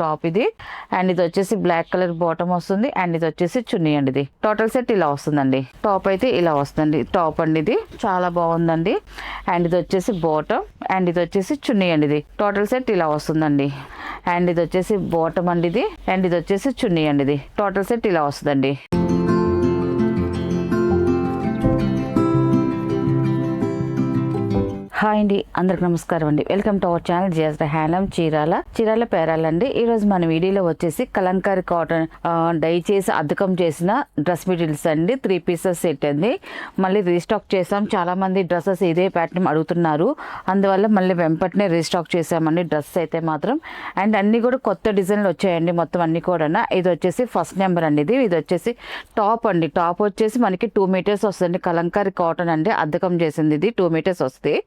Top ఇది. And ఇది వచ్చేసి బ్లాక్ కలర్ బాటమ్ వస్తుంది. అండ్ ఇది వచ్చేసి చున్నీ అండి. ఇది టోటల్ సెట్ ఇలా వస్తుందండి. టాప్ అయితే ఇలా వస్తుంది. టాప్ అండి ఇది చాలా బాగుందండి. అండ్ ఇది వచ్చేసి బాటమ్ అండ్ ఇది వచ్చేసి చున్నీ అండి. ఇది టోటల్ సెట్ ఇలా వస్తుందండి. అండ్ ఇది వచ్చేసి బాటమ్ అండి ఇది. అండ్ ఇది వచ్చేసి చున్నీ అండి. ఇది టోటల్ సెట్ ఇలా వస్తుందండి. హాయ్ అండి, అందరికి నమస్కారం అండి. Welcome to our channel GS handloom Chirala పేరాలండి. ఈ రోజు మన వీడియోలో వచ్చేసి కలంకారీ కాటన్ డై చేసి అద్దకం చేసిన డ్రెస్ మెటీరియల్స్ అండి. 3 పీసెస్ సెట్ అండి. మళ్ళీ రీస్టాక్ చేసాం. చాలా మంది డ్రెస్సెస్ ఇదే ప్యాటర్న్ అడుగుతున్నారు, అందువల్ల మళ్ళీ వెంపటినే రీస్టాక్ చేసామండి డ్రెస్ అయితే మాత్రం. అండ్ అన్ని కూడా కొత్త డిజైన్లు వచ్చాయండి మొత్తం అన్ని కూడా. ఇది వచ్చేసి ఫస్ట్ నెంబర్ అండి. ఇది వచ్చేసి టాప్ అండి. టాప్ వచ్చేసి మనకి 2 మీటర్స్ వస్తుంది. కలంకారీ కాటన్ అండి, అద్దకం చేసింది. ఇది 2 మీటర్స్ వస్తుంది.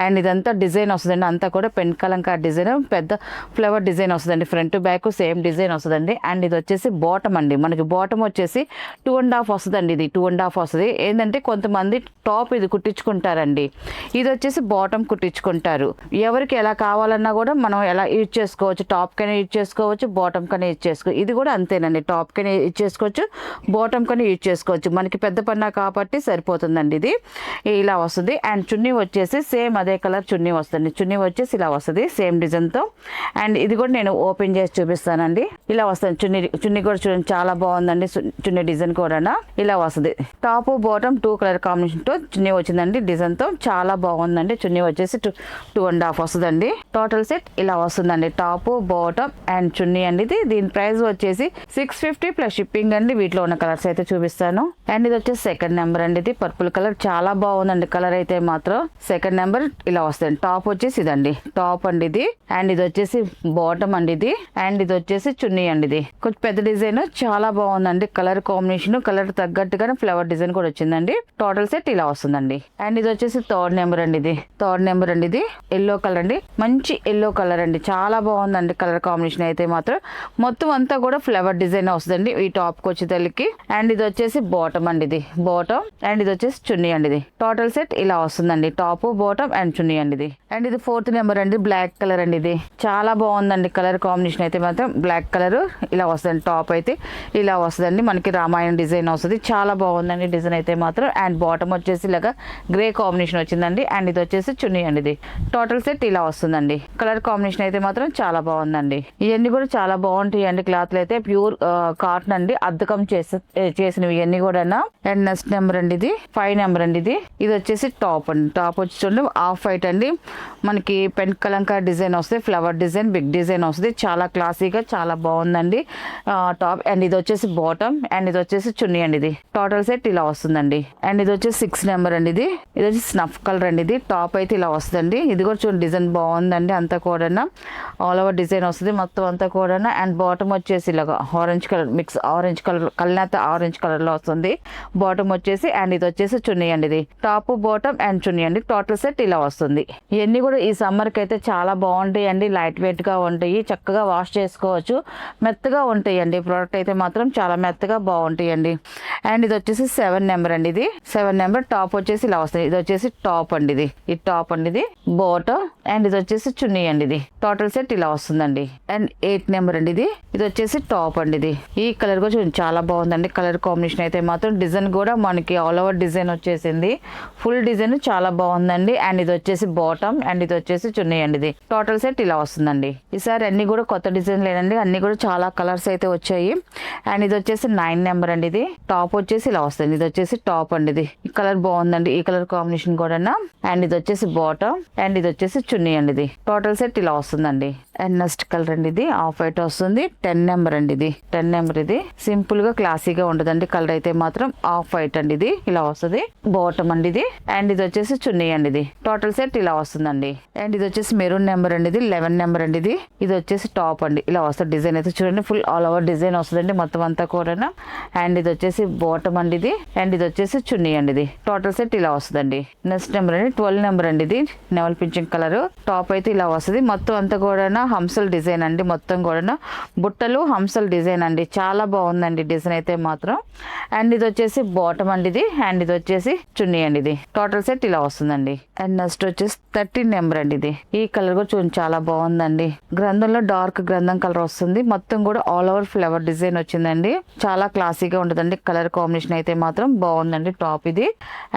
అండ్ ఇదంతా డిజైన్ వస్తుందండి. అంతా కూడా పెన్ కలంకారీ డిజైన్, పెద్ద ఫ్లవర్ డిజైన్ వస్తుందండి. ఫ్రంట్ బ్యాక్ సేమ్ డిజైన్ వస్తుందండి. అండ్ ఇది వచ్చేసి బాటమ్ అండి. మనకి బాటమ్ వచ్చేసి 2.5 వస్తుందండి. ఇది 2.5 వస్తుంది. ఏంటంటే కొంతమంది టాప్ ఇది కుట్టించుకుంటారండి, ఇది వచ్చేసి బాటమ్ కుట్టించుకుంటారు. ఎవరికి ఎలా కావాలన్నా కూడా మనం ఎలా యూజ్ చేసుకోవచ్చు. టాప్ కైనా యూజ్ చేసుకోవచ్చు, బాటమ్ కైనా యూజ్ చేసుకోవచ్చు. ఇది కూడా అంతేనండి. టాప్ కైనా యూజ్ చేసుకోవచ్చు, బాటమ్ కైనా యూజ్ చేసుకోవచ్చు. మనకి పెద్ద పన్నా కాబట్టి సరిపోతుందండి. ఇది ఇలా వస్తుంది. అండ్ చున్నీ వచ్చేసి సేమ్ అదే కలర్ చున్నీ వస్తుంది. చున్నీ వచ్చేసి ఇలా వస్తుంది సేమ్ డిజైన్తో. అండ్ ఇది కూడా నేను ఓపెన్ చేసి చూపిస్తానండి. ఇలా వస్తుంది చున్నీ కూడా చూడండి, చాలా బాగుందండి. చున్నీ డిజైన్ కూడా ఇలా వస్తుంది. టాప్ బాటమ్ 2 కలర్ కాంబినేషన్తో చున్నీ వచ్చిందండి. డిజైన్తో చాలా బాగుందండి. చున్నీ వచ్చేసి 2.5 వస్తుందండి. టోటల్ సెట్ ఇలా వస్తుందండి. టాప్ బాటమ్ అండ్ చున్నీ అండి. ఇది దీని ప్రైస్ వచ్చేసి 650 ప్లస్ షిప్పింగ్ అండి. వీటిలో ఉన్న కలర్స్ అయితే చూపిస్తాను. అండ్ ఇది వచ్చేసి సెకండ్ నెంబర్ అండి. ఇది పర్పుల్ కలర్ చాలా బాగుందండి. కలర్ అయితే మాత్రం సెకండ్ నెంబర్ ఇలా వస్తుంది. టాప్ వచ్చేసి ఇదండి టాప్ అండి ఇది. అండ్ ఇది వచ్చేసి బాటమ్ అండి ఇది. అండ్ ఇది వచ్చేసి చున్నీ అండి. ఇది కొంచెం పెద్ద డిజైన్ చాలా బాగుందండి. కలర్ కాంబినేషన్ కలర్ తగ్గట్టుగానే ఫ్లవర్ డిజైన్ కూడా వచ్చిందండి. టోటల్ సెట్ ఇలా వస్తుందండి. అండ్ ఇది వచ్చేసి థర్డ్ నెంబర్ అండి. ఇది థర్డ్ నెంబర్ అండి. ఇది ఎల్లో కలర్ అండి, మంచి ఎల్లో కలర్ అండి. చాలా బాగుందండి కలర్ కాంబినేషన్ అయితే మాత్రం. మొత్తం అంతా కూడా ఫ్లవర్ డిజైన్ వస్తుందండి ఈ టాప్ కి వచ్చేసరికి. అండ్ ఇది వచ్చేసి బాటమ్ అండి. ఇది బాటమ్ అండ్ ఇది వచ్చేసి చున్నీ అండి. ఇది టోటల్ సెట్ ఇలా వస్తుందండి. టాప్ బాటమ్ అండ్ చున్నీ అండి. ఇది అండ్ ఇది ఫోర్త్ నెంబర్ అండి. బ్లాక్ కలర్ అండి. ఇది చాలా బాగుందండి కలర్ కాంబినేషన్ అయితే మాత్రం. బ్లాక్ కలర్ ఇలా వస్తుంది. టాప్ అయితే ఇలా వస్తుందండి. మనకి రామాయణ డిజైన్ వస్తుంది. చాలా బాగుందండి డిజైన్ అయితే మాత్రం. అండ్ బాటమ్ వచ్చేసి ఇలాగా గ్రే కాంబినేషన్ వచ్చిందండి. అండ్ ఇది వచ్చేసి చున్నీ అండి. ఇది టోటల్ సెట్ ఇలా వస్తుందండి. కలర్ కాంబినేషన్ అయితే మాత్రం చాలా బాగుందండి. ఇవన్నీ కూడా చాలా బాగుంటాయి అండి. క్లాత్లు అయితే ప్యూర్ కాటన్ అండి, అద్దకం చేసినవి ఇవన్నీ కూడా. అండ్ నెక్స్ట్ నెంబర్ అండి. ఇది 5 నెంబర్ అండి. ఇది వచ్చేసి టాప్ అండి. టాప్ వచ్చి చూడండి ఆఫ్ వైట్ అండి. మనకి పెన్ కలంకారీ డిజైన్ వస్తుంది, ఫ్లవర్ డిజైన్, బిగ్ డిజైన్ వస్తుంది. చాలా క్లాసీగా చాలా బాగుందండి టాప్. అండ్ ఇది వచ్చేసి బాటమ్ అండ్ ఇది వచ్చేసి చున్నీ అండి. ఇది టోటల్ సెట్ ఇలా వస్తుందండి. అండ్ ఇది వచ్చేసి 6 నెంబర్ అండి. ఇది వచ్చి స్నఫ్ కలర్ అండి. ఇది టాప్ అయితే ఇలా వస్తుందండి. ఇది కూడా చూడండి డిజైన్ బాగుందండి. అంతా కూడా ఆల్ ఓవర్ డిజైన్ వస్తుంది మొత్తం అంతా కూడా. అండ్ బాటమ్ వచ్చేసి ఇలాగా orange colour mix, orange colour కల్నేత ఆరెంజ్ కలర్ లో వస్తుంది బాటమ్ వచ్చేసి. అండ్ ఇది వచ్చేసి చున్నీ అండి. ఇది టాప్ బాటమ్ అండ్ చున్నీ అండి. టోటల్ సెట్ ఇలా వస్తుంది. ఇవన్నీ కూడా ఈ సమ్మర్ కి అయితే చాలా బాగుంటాయి అండి. లైట్ వెయిట్ గా ఉంటాయి, చక్కగా వాష్ చేసుకోవచ్చు, మెత్తగా ఉంటాయి అండి. ప్రోడక్ట్ అయితే మాత్రం చాలా మెత్తగా బాగుంటాయండి. అండ్ ఇది వచ్చేసి 7 నెంబర్ అండి. ఇది 7 నెంబర్. టాప్ వచ్చేసి ఇలా వస్తుంది. ఇది వచ్చేసి టాప్ అండి. ఇది టాప్ అండి. ఇది బాటమ్ అండ్ ఇది వచ్చేసి చున్నీ అండి. ఇది టోటల్ సెట్ ఇలా వస్తుందండి. అండ్ 8 నెంబర్ అండి. ఇది వచ్చేసి టాప్ అండి. ఇది ఈ కలర్ కూడా చూడండి చాలా బాగుందండి. కలర్ కాంబినేషన్ అయితే మాత్రం. డిజైన్ కూడా మనకి ఆల్ ఓవర్ డిజైన్ వచ్చేసింది. ఫుల్ డిజైన్ చాలా బాగుందండి. అండ్ ఇది వచ్చేసి బాటమ్ అండ్ ఇది వచ్చేసి చున్నీ అండి. ఇది టోటల్ సెట్ ఇలా వస్తుందండి. ఈసారి అన్ని కూడా కొత్త డిజైన్ లేదండి, అన్ని కూడా చాలా కలర్స్ అయితే వచ్చాయి. అండ్ ఇది వచ్చేసి 9 నెంబర్ అండి. ఇది టాప్ వచ్చేసి ఇలా వస్తుంది. ఇది వచ్చేసి టాప్ అండి. ఇది ఈ కలర్ బాగుందండి, ఈ కలర్ కాంబినేషన్ కూడా. అండ్ ఇది వచ్చేసి బాటమ్ అండ్ ఇది వచ్చేసి చున్నీ అండి. ఇది టోటల్ సెట్ ఇలా వస్తుందండి. అండ్ నెక్స్ట్ కలర్ అండి. ఇది ఆఫ్ వైట్ వస్తుంది. 10 నెంబర్ అండి. ఇది 10 నెంబర్. ఇది సింపుల్ గా క్లాసీగా ఉంటదండి. కలర్ అయితే మాత్రం ఆఫ్ వైట్ అండి. ఇది ఇలా వస్తుంది బాటమ్ అండి. ఇది అండ్ ఇది వచ్చేసి చున్నీ అండి. ఇది టోటల్ సెట్ ఇలా వస్తుందండి. అండ్ ఇది వచ్చేసి మెరూన్ నెంబర్ అండి. ఇది 11 నెంబర్ అండి. ఇది వచ్చేసి టాప్ అండి. ఇలా వస్తుంది. డిజైన్ అయితే చూడండి ఫుల్ ఆల్ ఓవర్ డిజైన్ వస్తుందండి మొత్తం అంతా కూడా. అండ్ ఇది వచ్చేసి బాటమ్ అండి. ఇది అండ్ ఇది వచ్చేసి చున్నీ అండి. ఇది టోటల్ సెట్ ఇలా వస్తుందండి. నెక్స్ట్ నెంబర్ అండి 12 నెంబర్ అండి. ఇది నెవల్ పింఛింగ్ కలర్. టాప్ అయితే ఇలా వస్తుంది మొత్తం అంతా కూడా హంసల్ డిజైన్ అండి, మొత్తం కూడా బుట్టలు హంసల్ డిజైన్ అండి, చాలా బాగుందండి డిజైన్ అయితే మాత్రం. అండ్ ఇది వచ్చేసి బాటమ్ అండి ఇది, అండ్ ఇది వచ్చేసి చున్నీ అండి. ఇది టోటల్ సెట్ ఇలా వస్తుందండి. అండ్ నెక్స్ట్ వచ్చేసి 13 నెంబర్ అండి. ఇది ఈ కలర్ కూడా చూడండి చాలా బాగుందండి. గ్రంథంలో డార్క్ గ్రంథం కలర్ వస్తుంది, మొత్తం కూడా ఆల్ ఓవర్ ఫ్లవర్ డిజైన్ వచ్చిందండి, చాలా క్లాసీగా ఉంటుందండి. కలర్ కాంబినేషన్ అయితే మాత్రం బాగుందండి టాప్ ఇది.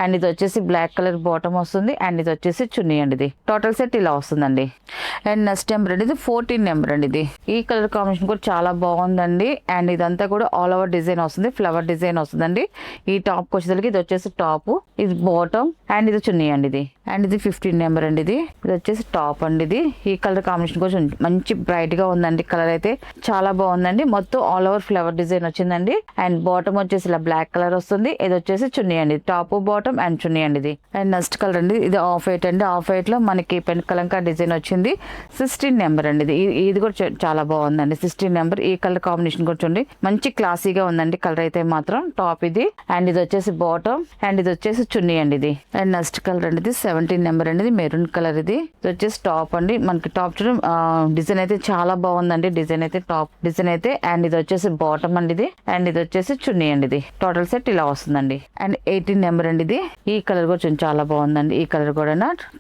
అండ్ ఇది వచ్చేసి బ్లాక్ కలర్ బాటమ్ వస్తుంది, అండ్ ఇది వచ్చేసి చున్నీ అండి. ఇది టోటల్ సెట్ ఇలా వస్తుందండి. అండ్ నెక్స్ట్ నెంబర్ అండి ఇది 14 నెంబర్ అండి. ఇది ఈ కలర్ కాంబినేషన్ కూడా చాలా బాగుందండి. అండ్ ఇదంతా కూడా ఆల్ ఓవర్ డిజైన్ వస్తుంది, ఫ్లవర్ డిజైన్ వస్తుందండి. ఈ టాప్ వచ్చేసరికి ఇది వచ్చేసి టాప్, ఇది బాటమ్, అండ్ ఇది చున్నీ అండి. ఇది అండ్ ఇది 15 నెంబర్ అండి. ఇది వచ్చేసి టాప్ అండి. ఇది ఈ కలర్ కాంబినేషన్ కొంచెం మంచి బ్రైట్ గా ఉందండి, కలర్ అయితే చాలా బాగుందండి. మొత్తం ఆల్ ఓవర్ ఫ్లవర్ డిజైన్ వచ్చిందండి. అండ్ బాటమ్ వచ్చేసి ఇలా బ్లాక్ కలర్ వస్తుంది, ఇది వచ్చేసి చున్నీ అండి. టాప్ బాటమ్ అండ్ చున్నీ అండి. ఇది అండ్ నెక్స్ట్ కలర్ అండి ఇది ఆఫ్ వైట్ అండి. ఆఫ్ వైట్ లో మనకి పెన్ కలంకా డిజైన్ వచ్చింది. 16 నెంబర్ అండి. ఇది కూడా చాలా బాగుందండి. 16 నెంబర్. ఈ కలర్ కాంబినేషన్ కూడా చూడండి మంచి క్లాసీగా ఉందండి కలర్ అయితే మాత్రం. టాప్ ఇది, అండ్ ఇది వచ్చేసి బాటమ్, అండ్ ఇది వచ్చేసి చున్నీ అండి. ఇది అండ్ నెక్స్ట్ కలర్ అండి ఇది 17 నెంబర్ అండి. ఇది మెరూన్ కలర్. ఇది వచ్చేసి టాప్ అండి. మనకి టాప్ చూడండి డిజైన్ అయితే చాలా బాగుందండి, డిజైన్ అయితే టాప్ డిజైన్ అయితే. అండ్ ఇది వచ్చేసి బాటమ్ అండి. ఇది అండ్ ఇది వచ్చేసి చున్నీ అండి. ఇది టోటల్ సెట్ ఇలా వస్తుందండి. అండ్ 18 నెంబర్ అండి. ఇది ఈ కలర్ కూడా చూడండి చాలా బాగుందండి. ఈ కలర్ కూడా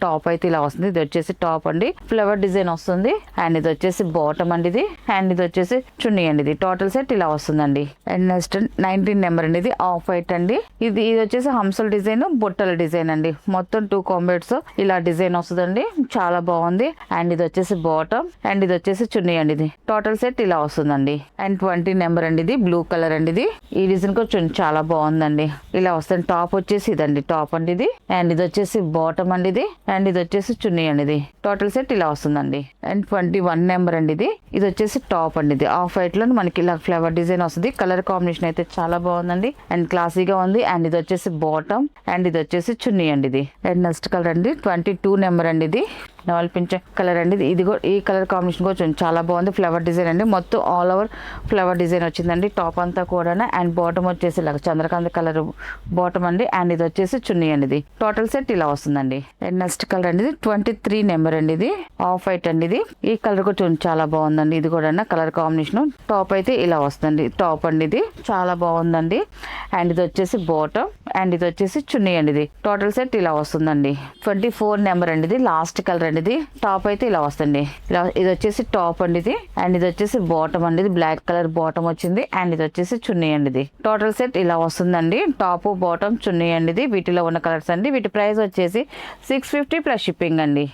టాప్ అయితే ఇలా వస్తుంది. ఇది వచ్చేసి టాప్ అండి, ఫ్లవర్ డిజైన్ వస్తుంది. అండ్ ఇది వచ్చేసి బాటమ్ అండి. ఇది అండ్ ఇది వచ్చేసి చున్నీ అండి. ఇది టోటల్ సెట్ ఇలా వస్తుందండి. అండ్ నెక్స్ట్ 19 నెంబర్ అండి. ఇది ఆఫ్ వైట్ అండి. ఇది వచ్చేసి హంసల్ డిజైన్, బుట్టల డిజైన్ అండి. మొత్తం 2 కాంబినేట్స్ ఇలా డిజైన్ వస్తుందండి, చాలా బాగుంది. అండ్ ఇది వచ్చేసి బాటమ్, అండ్ ఇది వచ్చేసి చున్నీ అండి. ఇది టోటల్ సెట్ ఇలా వస్తుందండి. అండ్ 20 నెంబర్ అండి. ఇది బ్లూ కలర్ అండి. ఇది ఈ డిజైన్ కూడా చాలా బాగుందండి, ఇలా వస్తుంది. టాప్ వచ్చేసి ఇదండి, టాప్ అండి. ఇది అండ్ ఇది వచ్చేసి బాటమ్ అండి. ఇది అండ్ ఇది వచ్చేసి చున్నీ అండి. ఇది టోటల్ సెట్ ఇలా వస్తుందండి. అండ్ 21 నెంబర్ అండి. ఇది వచ్చేసి టాప్ అండి. ఇది ఆఫ్ వైట్ లో మనకి ఇలా ఫ్లవర్ డిజైన్ వస్తుంది. కలర్ కాంబినేషన్ అయితే చాలా బాగుందండి, అండ్ క్లాసీగా ఉంది. అండ్ ఇది వచ్చేసి బాటమ్, అండ్ ఇది వచ్చేసి చున్నీ అండి. ఇది అండ్ నెక్స్ట్ కలర్ అండి 22 నెంబర్ అండి. ఇది నవల్ పింఛ కలర్ అండి. ఇది కూడా ఈ కలర్ కాంబినేషన్ కూడా చాలా బాగుంది, ఫ్లవర్ డిజైన్ అండి. మొత్తం ఆల్ ఓవర్ ఫ్లవర్ డిజైన్ వచ్చిందండి టాప్ అంతా కూడా. అండ్ బాటమ్ వచ్చేసి ఇలా చంద్రకాంత్ కలర్ బాటమ్ అండి. అండ్ ఇది వచ్చేసి చున్నీ అండి. ఇది టోటల్ సెట్ ఇలా వస్తుందండి. అండ్ నెక్స్ట్ కలర్ అండి 23 నెంబర్ అండి. ఇది ఆఫ్ వైట్ అండి. ఇది ఈ కలర్ కూడా చాలా బాగుందండి. ఇది కూడా కలర్ కాంబినేషన్. టాప్ అయితే ఇలా వస్తుంది, టాప్ అండి. ఇది చాలా బాగుందండి. అండ్ ఇది వచ్చేసి బాటమ్, అండ్ ఇది వచ్చేసి చున్నీ అండి. ఇది టోటల్ సెట్ ఇలా వస్తుందండి. 24 నెంబర్ అండి. ఇది లాస్ట్ కలర్ అండి. ఇది టాప్ అయితే ఇలా వస్తుంది. ఇలా ఇది వచ్చేసి టాప్ అండి. ఇది అండ్ ఇది వచ్చేసి బాటమ్ అండి. ఇది బ్లాక్ కలర్ బాటమ్ వచ్చింది, అండ్ ఇది వచ్చేసి చున్నీ అండి. ఇది టోటల్ సెట్ ఇలా వస్తుందండి. టాప్ బాటమ్ చున్నీ అండి. ఇది వీటిలో ఉన్న కలర్స్ అండి. వీటి ప్రైస్ వచ్చేసి 650 ప్లస్ షిప్పింగ్ అండి.